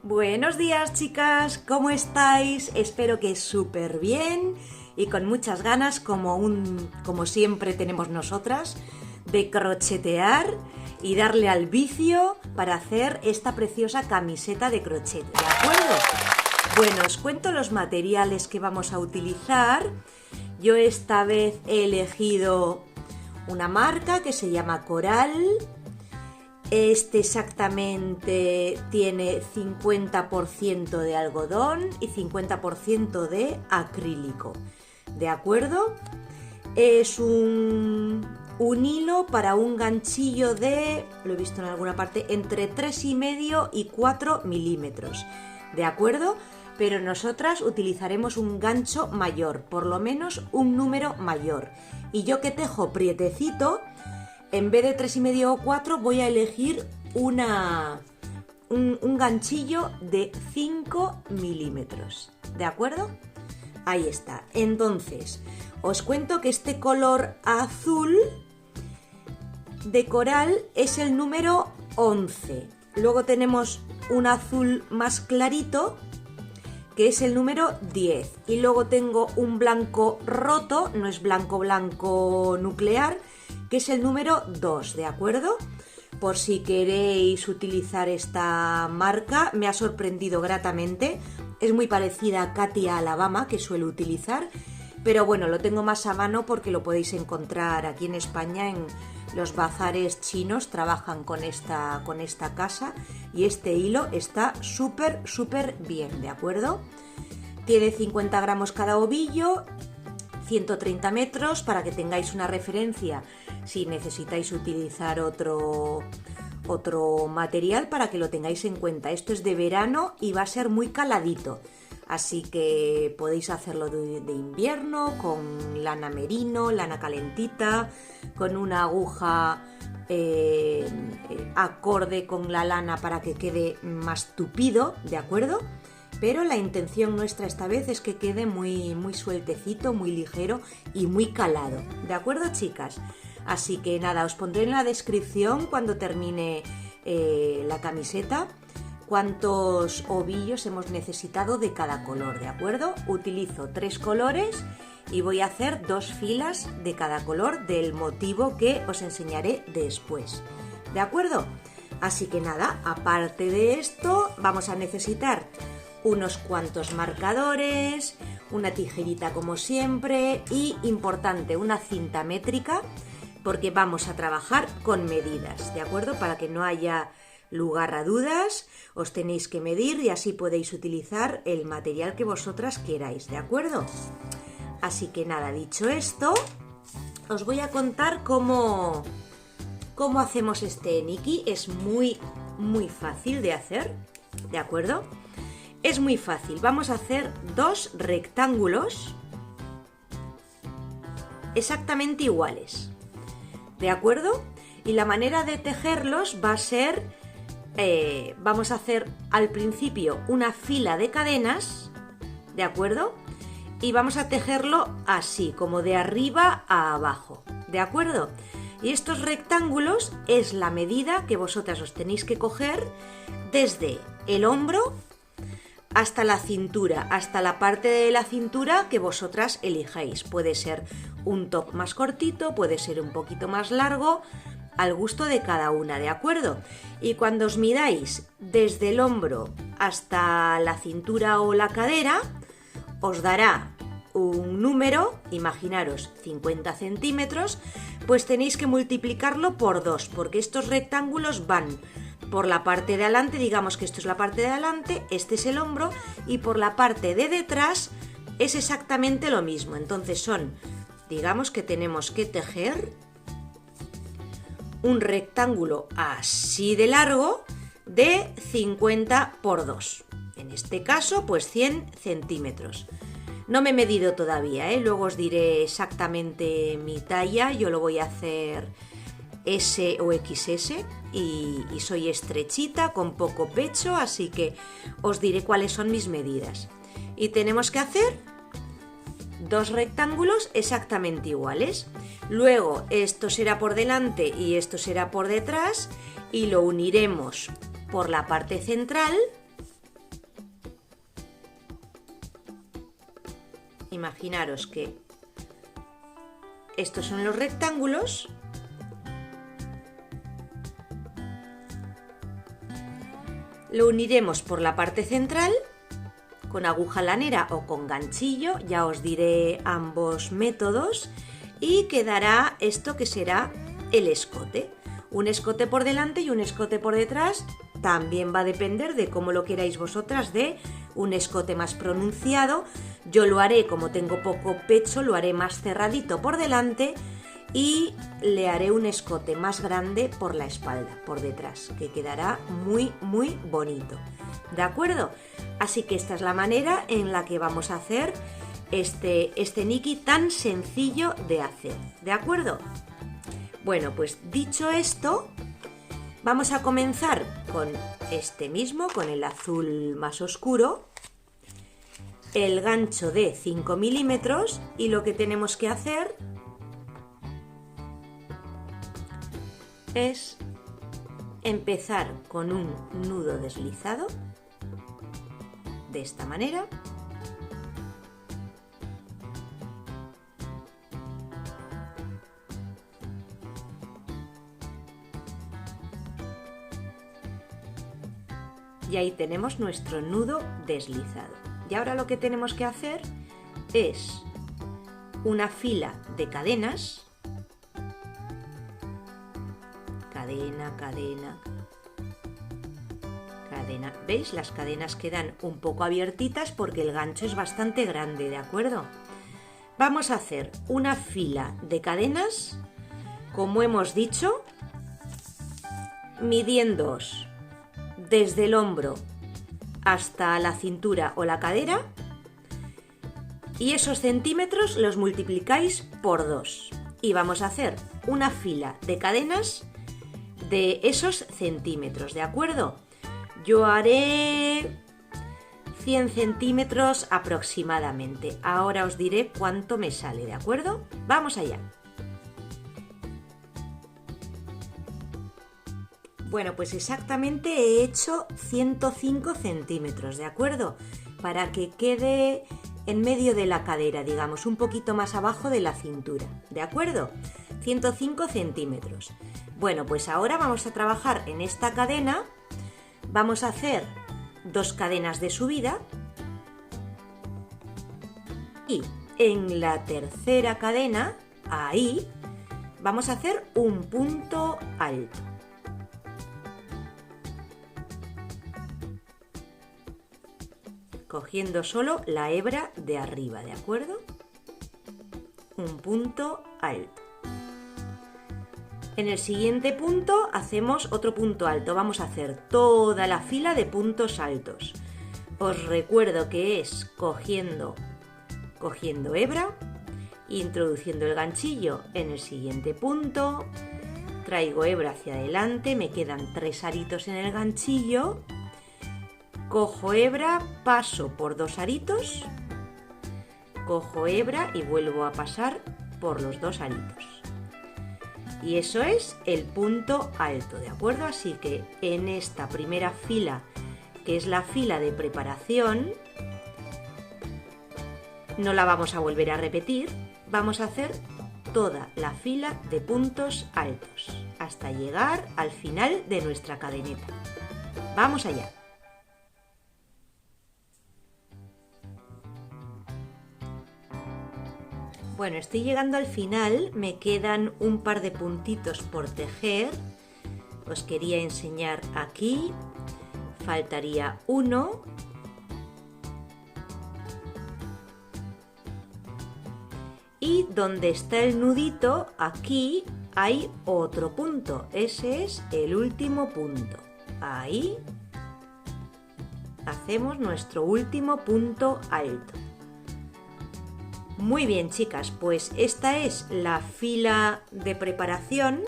Buenos días, chicas, ¿cómo estáis? Espero que súper bien y con muchas ganas, como siempre tenemos nosotras, de crochetear y darle al vicio para hacer esta preciosa camiseta de crochet, ¿de acuerdo? Bueno, os cuento los materiales que vamos a utilizar. Yo esta vez he elegido una marca que se llama Coral. Este exactamente tiene 50% de algodón y 50% de acrílico, ¿de acuerdo? Es un hilo para un ganchillo de, lo he visto en alguna parte, entre 3,5 y 4 milímetros, ¿de acuerdo? Pero nosotras utilizaremos un gancho mayor, por lo menos un número mayor. Y yo que tejo prietecito, en vez de 3,5 o 4 voy a elegir un ganchillo de 5 milímetros, ¿de acuerdo? Ahí está. Entonces, os cuento que este color azul de coral es el número 11. Luego tenemos un azul más clarito, que es el número 10. Y luego tengo un blanco roto, no es blanco blanco nuclear, que es el número 2, ¿de acuerdo? Por si queréis utilizar esta marca, me ha sorprendido gratamente. Es muy parecida a Katia Alabama, que suelo utilizar, pero bueno, lo tengo más a mano porque lo podéis encontrar aquí en España en los bazares chinos, trabajan con esta casa y este hilo está súper bien, ¿de acuerdo? Tiene 50 gramos cada ovillo, 130 metros, para que tengáis una referencia si necesitáis utilizar otro material, para que lo tengáis en cuenta. Esto es de verano y va a ser muy caladito, así que podéis hacerlo de invierno con lana merino, lana calentita, con una aguja acorde con la lana para que quede más tupido, ¿de acuerdo? Pero la intención nuestra esta vez es que quede muy sueltecito, muy ligero y muy calado, ¿de acuerdo, chicas? Así que nada, os pondré en la descripción cuando termine la camiseta cuántos ovillos hemos necesitado de cada color, ¿de acuerdo? Utilizo 3 colores y voy a hacer 2 filas de cada color del motivo que os enseñaré después, ¿de acuerdo? Así que nada, aparte de esto vamos a necesitar unos cuantos marcadores, una tijerita como siempre y, importante, una cinta métrica, porque vamos a trabajar con medidas, ¿de acuerdo? Para que no haya lugar a dudas, os tenéis que medir y así podéis utilizar el material que vosotras queráis, ¿de acuerdo? Así que nada, dicho esto, os voy a contar cómo hacemos este Nikki. Es muy fácil de hacer, ¿de acuerdo? Es muy fácil, vamos a hacer 2 rectángulos exactamente iguales, ¿de acuerdo? Y la manera de tejerlos va a ser, vamos a hacer al principio una fila de cadenas, ¿de acuerdo? Y vamos a tejerlo así, como de arriba a abajo, ¿de acuerdo? Y estos rectángulos es la medida que vosotras os tenéis que coger desde el hombro hasta la cintura, hasta la parte de la cintura que vosotras elijáis. Puede ser un top más cortito, puede ser un poquito más largo, al gusto de cada una, ¿de acuerdo? Y cuando os midáis desde el hombro hasta la cintura o la cadera, os dará un número, imaginaros 50 centímetros, pues tenéis que multiplicarlo por 2, porque estos rectángulos van por la parte de adelante, digamos que esto es la parte de adelante, este es el hombro, y por la parte de detrás es exactamente lo mismo. Entonces digamos que tenemos que tejer un rectángulo así de largo de 50 por 2. En este caso, pues 100 centímetros. No me he medido todavía, luego os diré exactamente mi talla. Yo lo voy a hacer S o XS y soy estrechita, con poco pecho, así que os diré cuáles son mis medidas. Y tenemos que hacer 2 rectángulos exactamente iguales. Luego esto será por delante y esto será por detrás y lo uniremos por la parte central imaginaros que estos son los rectángulos. Lo uniremos por la parte central con aguja lanera o con ganchillo, ya os diré ambos métodos, y quedará esto que será el escote. Un escote por delante y un escote por detrás. También va a depender de cómo lo queráis vosotras, de un escote más pronunciado. Yo lo haré, como tengo poco pecho, lo haré más cerradito por delante y le haré un escote más grande por la espalda, por detrás, que quedará muy muy bonito. ¿De acuerdo? Así que esta es la manera en la que vamos a hacer este Nikki tan sencillo de hacer. ¿De acuerdo? Bueno, pues dicho esto, vamos a comenzar con este mismo, con el azul más oscuro, el gancho de 5 milímetros, y lo que tenemos que hacer es empezar con un nudo deslizado de esta manera. Y ahí tenemos nuestro nudo deslizado. Y ahora lo que tenemos que hacer es una fila de cadenas. Cadena, cadena, cadena. ¿Veis? Las cadenas quedan un poco abiertitas porque el gancho es bastante grande, ¿de acuerdo? Vamos a hacer una fila de cadenas, como hemos dicho, midiéndoos desde el hombro hasta la cintura o la cadera, y esos centímetros los multiplicáis por 2 y vamos a hacer una fila de cadenas de esos centímetros, ¿de acuerdo? Yo haré 100 centímetros aproximadamente. Ahora os diré cuánto me sale, ¿de acuerdo? ¡Vamos allá! Bueno, pues exactamente he hecho 105 centímetros, ¿de acuerdo? Para que quede en medio de la cadera, digamos, un poquito más abajo de la cintura, ¿de acuerdo? 105 centímetros. Bueno, pues ahora vamos a trabajar en esta cadena. Vamos a hacer 2 cadenas de subida y en la tercera cadena, ahí, vamos a hacer un punto alto. Cogiendo solo la hebra de arriba, ¿de acuerdo? Un punto alto. En el siguiente punto hacemos otro punto alto. Vamos a hacer toda la fila de puntos altos. Os recuerdo que es cogiendo hebra, introduciendo el ganchillo en el siguiente punto, traigo hebra hacia adelante, me quedan 3 aritos en el ganchillo, cojo hebra, paso por 2 aritos, cojo hebra y vuelvo a pasar por los 2 aritos. Y eso es el punto alto, ¿de acuerdo? Así que en esta primera fila, que es la fila de preparación, no la vamos a volver a repetir, vamos a hacer toda la fila de puntos altos, hasta llegar al final de nuestra cadeneta. ¡Vamos allá! Bueno, estoy llegando al final, me quedan un par de puntitos por tejer. Os quería enseñar aquí, faltaría uno. Y donde está el nudito, aquí hay otro punto, ese es el último punto. Ahí hacemos nuestro último punto alto. Muy bien, chicas, pues esta es la fila de preparación,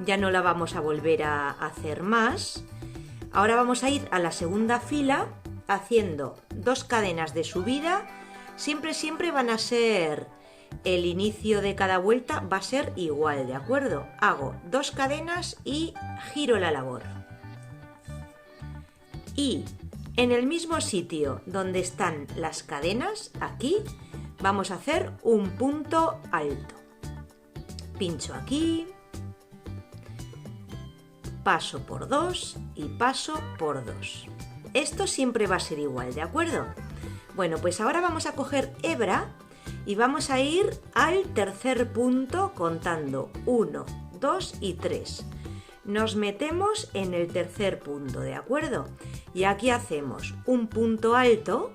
ya no la vamos a volver a hacer más. Ahora vamos a ir a la segunda fila haciendo 2 cadenas de subida, siempre van a ser, el inicio de cada vuelta va a ser igual, ¿de acuerdo? Hago 2 cadenas y giro la labor. Y en el mismo sitio donde están las cadenas, aquí, vamos a hacer un punto alto. Pincho aquí, paso por 2 y paso por 2. Esto siempre va a ser igual, ¿de acuerdo? Bueno, pues ahora vamos a coger hebra y vamos a ir al tercer punto contando 1, 2 y 3. Nos metemos en el tercer punto, ¿de acuerdo? Y aquí hacemos un punto alto,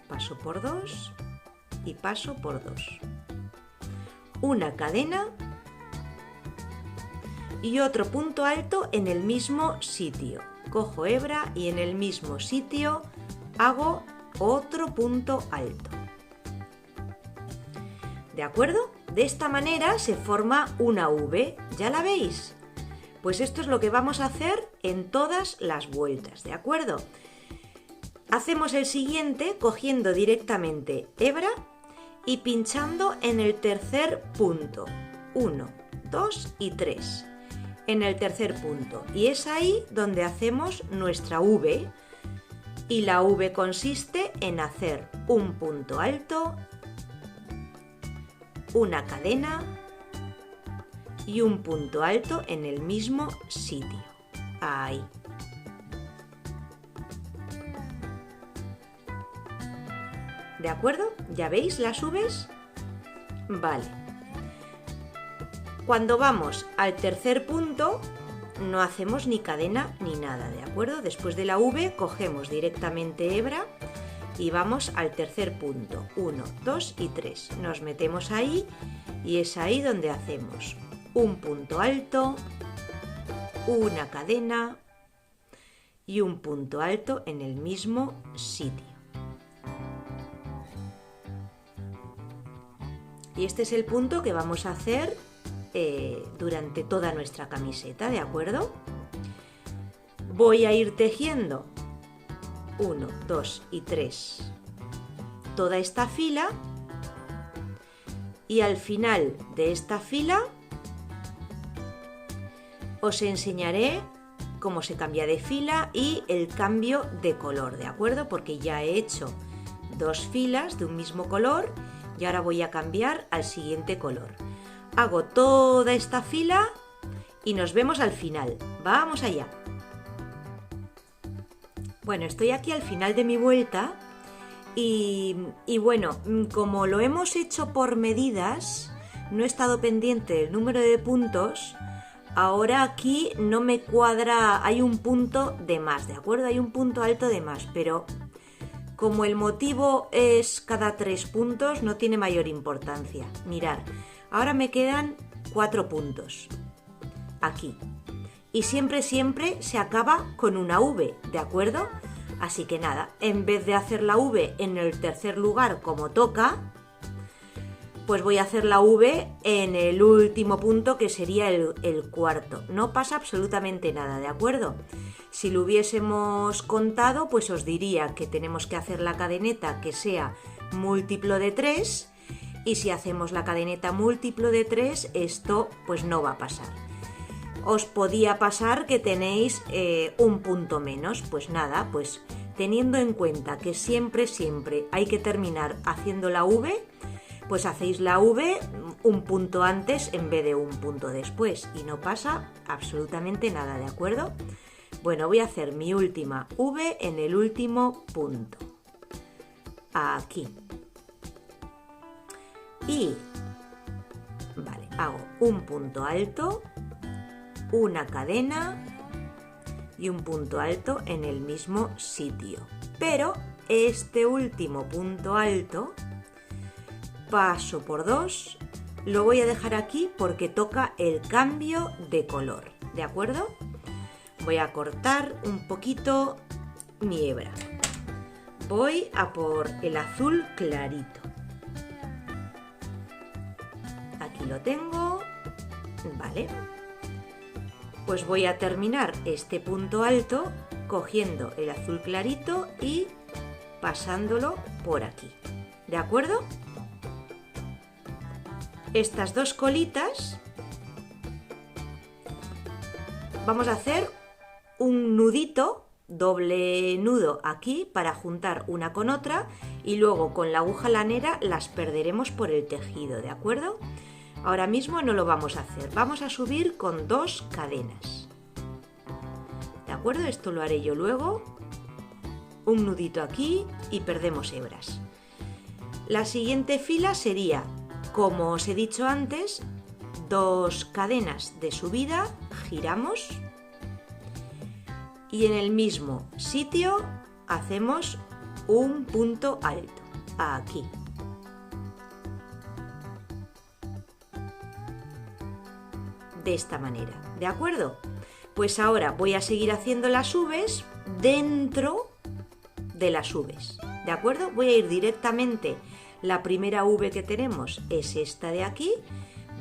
paso por 2 y paso por 2. Una cadena y otro punto alto en el mismo sitio. Cojo hebra y en el mismo sitio hago otro punto alto. ¿De acuerdo? De esta manera se forma una V. ¿Ya la veis? Pues esto es lo que vamos a hacer en todas las vueltas, ¿de acuerdo? Hacemos el siguiente cogiendo directamente hebra y pinchando en el tercer punto. 1, 2 y 3. En el tercer punto. Y es ahí donde hacemos nuestra V. Y la V consiste en hacer un punto alto, una cadena y un punto alto en el mismo sitio. Ahí. ¿De acuerdo? ¿Ya veis las Vs? Vale. Cuando vamos al tercer punto, no hacemos ni cadena ni nada, ¿de acuerdo? Después de la V cogemos directamente hebra y vamos al tercer punto. 1, 2 y 3. Nos metemos ahí y es ahí donde hacemos un punto alto, una cadena y un punto alto en el mismo sitio. Y este es el punto que vamos a hacer durante toda nuestra camiseta, ¿de acuerdo? Voy a ir tejiendo 1, 2 y 3 toda esta fila y al final de esta fila os enseñaré cómo se cambia de fila y el cambio de color, ¿de acuerdo? Porque ya he hecho 2 filas de un mismo color y ahora voy a cambiar al siguiente color. Hago toda esta fila y nos vemos al final. ¡Vamos allá! Bueno, estoy aquí al final de mi vuelta y bueno, como lo hemos hecho por medidas, no he estado pendiente del número de puntos. Ahora aquí no me cuadra, hay un punto de más, ¿de acuerdo? Hay un punto alto de más, pero como el motivo es cada 3 puntos, no tiene mayor importancia. Mirad, ahora me quedan 4 puntos aquí. Y siempre se acaba con una V, ¿de acuerdo? Así que nada, en vez de hacer la V en el tercer lugar como toca, pues voy a hacer la V en el último punto, que sería el cuarto. No pasa absolutamente nada, ¿de acuerdo? Si lo hubiésemos contado, pues os diría que tenemos que hacer la cadeneta que sea múltiplo de 3, y si hacemos la cadeneta múltiplo de 3, esto pues no va a pasar. Os podía pasar que tenéis un punto menos, pues nada, pues teniendo en cuenta que siempre hay que terminar haciendo la V, pues hacéis la V un punto antes en vez de un punto después y no pasa absolutamente nada, ¿de acuerdo? Bueno, voy a hacer mi última V en el último punto. Aquí. Y, vale, hago un punto alto, una cadena y un punto alto en el mismo sitio. Pero este último punto alto, paso por 2, lo voy a dejar aquí porque toca el cambio de color, ¿de acuerdo? Voy a cortar un poquito mi hebra. Voy a por el azul clarito. Aquí lo tengo, vale. Pues voy a terminar este punto alto cogiendo el azul clarito y pasándolo por aquí, ¿de acuerdo? Estas 2 colitas vamos a hacer un nudito doble nudo aquí para juntar una con otra y luego con la aguja lanera las perderemos por el tejido, ¿de acuerdo? Ahora mismo no lo vamos a hacer, vamos a subir con 2 cadenas, ¿de acuerdo? Esto lo haré yo luego, un nudito aquí y perdemos hebras. La siguiente fila sería, como os he dicho antes, 2 cadenas de subida, giramos y en el mismo sitio hacemos un punto alto, aquí. De esta manera, ¿de acuerdo? Pues ahora voy a seguir haciendo las V's dentro de las V's, ¿de acuerdo? Voy a ir directamente, la primera V que tenemos es esta de aquí,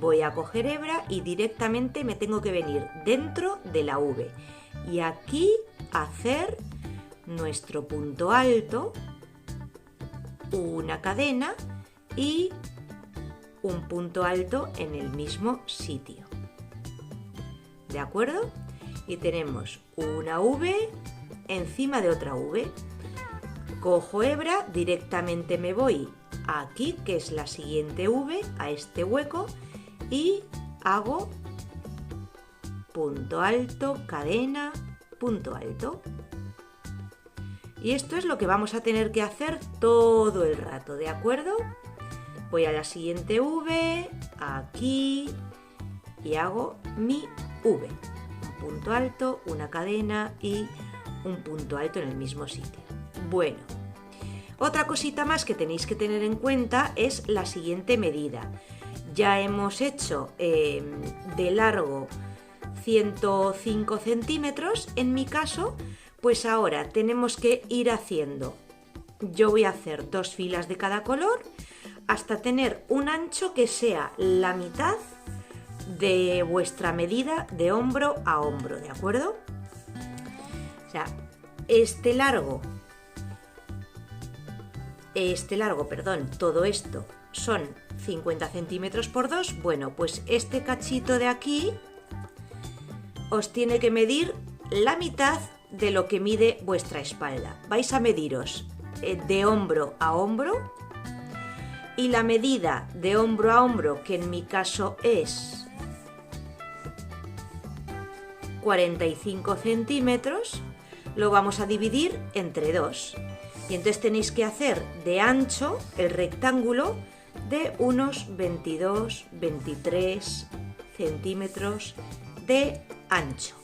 voy a coger hebra y directamente me tengo que venir dentro de la V. Y aquí hacer nuestro punto alto, una cadena y un punto alto en el mismo sitio. ¿De acuerdo? Y tenemos una V encima de otra V. Cojo hebra, directamente me voy aquí, que es la siguiente V, a este hueco y hago punto alto, cadena, punto alto. Y esto es lo que vamos a tener que hacer todo el rato, ¿de acuerdo? Voy a la siguiente V, aquí, y hago mi V. Un punto alto, una cadena y un punto alto en el mismo sitio. Bueno, otra cosita más que tenéis que tener en cuenta es la siguiente medida. Ya hemos hecho de largo 105 centímetros en mi caso, pues ahora tenemos que ir haciendo, yo voy a hacer 2 filas de cada color hasta tener un ancho que sea la mitad de vuestra medida de hombro a hombro, ¿de acuerdo? O sea, este largo, todo esto son 50 centímetros por 2, bueno, pues este cachito de aquí os tiene que medir la mitad de lo que mide vuestra espalda. Vais a mediros de hombro a hombro y la medida de hombro a hombro, que en mi caso es 45 centímetros, lo vamos a dividir entre 2. Y entonces tenéis que hacer de ancho el rectángulo de unos 22-23 centímetros de ancho.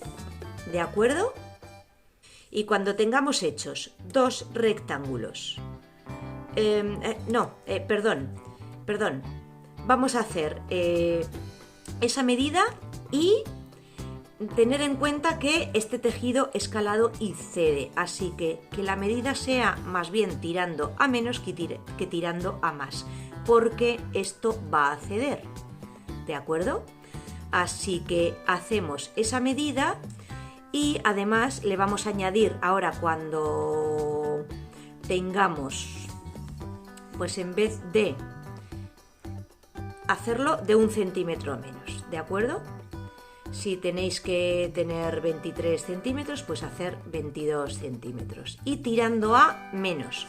¿De acuerdo? Y cuando tengamos hechos 2 rectángulos, perdón, vamos a hacer esa medida y tener en cuenta que este tejido es calado y cede, así que la medida sea más bien tirando a menos que tirando a más, porque esto va a ceder, ¿de acuerdo? Así que hacemos esa medida y además le vamos a añadir ahora cuando tengamos, pues en vez de hacerlo de 1 centímetro menos, ¿de acuerdo? Si tenéis que tener 23 centímetros, pues hacer 22 centímetros y tirando a menos,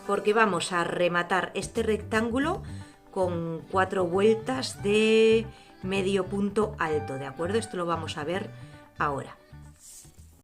porque vamos a rematar este rectángulo con 4 vueltas de medio punto alto, ¿de acuerdo? Esto lo vamos a ver ahora.